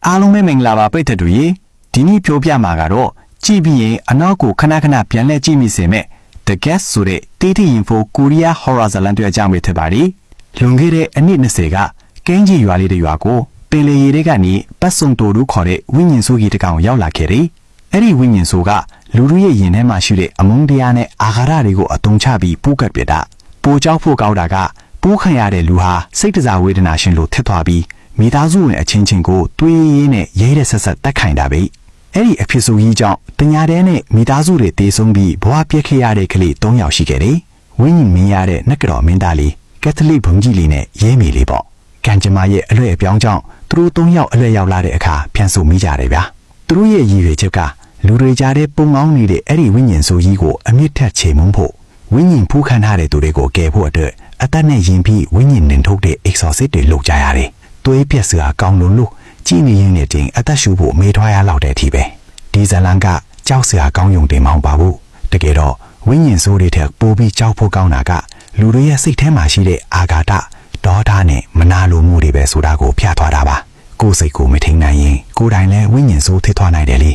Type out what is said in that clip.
အားလုံးပဲမင်္ဂလာပါပိတ်သက်တို့ရေဒီနေ့ပြောပြမှာကတော့ကြည့်ပြီးရင်အနောက်ကိုခဏပြန်လှည့်ကြည့်မိစေမဲ့ The Guest ဆိုတဲ့တေးထရင်ဖိုကိုရီးယား horror ဇာတ်လမ်းတွေအကြောင်းပဲဖြစ်ပါတယ်လွန်ခဲ့တဲ့အနှစ်20ကကင်းကြီးရွာလေးတစ်ရွာကိုပင်လေရေတွေကနေပတ်စုံတိုတို့ခေါ်တဲ့ဝိညာဉ်ဆိုးကြီးတစ်ကောင်ရောက်လာခဲ့တယ်အဲ့ဒီဝိညာဉ်ဆိုးကလူတို့ရဲ့ရင်ထဲမှာရှိတဲ့အမုန်းတရားနဲ့အာဃာတတွေကိုအသုံးချပြီးပူးကပ်ပြတာပိုကြောက်ဖို့ကောင်းတာကပူးခံရတဲ့လူဟာစိတ်တစားဝေဒနာရှင်လို့ထစ်သွားပြီးမိသားစုဝင်အချင်းချင်းကိုတွေးရင်းနဲ့ရဲတဲ့ဆက်ဆက်တက်ခိုင်တာပဲအဲ့ဒီအဖြစ်ဆိုကြီးကြောင့်တညာတဲနဲ့မိသားစုတွေတေဆုံးပြီးဘဝပြည့်ခဲ့ရတဲ့ကလေး3ယောက်ရှိခဲ့တယ်ဝိညာဉ်မင်းရတဲ့နက်ကတော့မင်းသားလေးကက်သလစ်ဘုံကြီးလေးနဲ့ရဲမီလေးပေါ့ကံကြမ္မာရဲ့အလွဲ့အပြောင်းကြောင့်သူတို့3ယောက်အလွဲ့ရောက်လာတဲ့အခါပြန်ဆိုမိကြတယ်ဗျာသူတို့ရဲ့ရည်ရွယ်ချက်ကလူတွေကြားထဲပုံကောင်းနေတဲ့အဲ့ဒီဝိညာဉ်ဆိုကြီးကိုအမြင့်ထက်ချေမုန်းဖို့ဝိညာဉ်ဖူးခံထားတဲ့သူတွေကိုကယ်ဖို့အတွက်အသက်နဲ့ယင်ပြီးဝိညာဉ်နှင်ထုတ်တဲ့ exorcist တွေလုပ်ကြရတယ်သွေးပြက်စရာကောင်းလို့ကြည်နေရင်နဲ့တင်အသက်ရှူဖို့မေးထွားရလောက်တဲ့အထိပဲဒီဇလန်ကကြောက်စရာကောင်းယုံတင်မအောင်ပါဘူးတကယ်တော့ဝိညာဉ်ဆိုးတွေထက်ပိုပြီးကြောက်ဖို့ကောင်းတာကလူတွေရဲ့စိတ်ထဲမှာရှိတဲ့အာဃာတဒေါသနဲ့မနာလိုမှုတွေပဲဆိုတာကိုဖျားထွားတာပါကိုယ်စိတ်ကိုမထိန်နိုင်ရင်ကိုယ်တိုင်လည်းဝိညာဉ်ဆိုးထစ်ထွားနိုင်တယ်လေ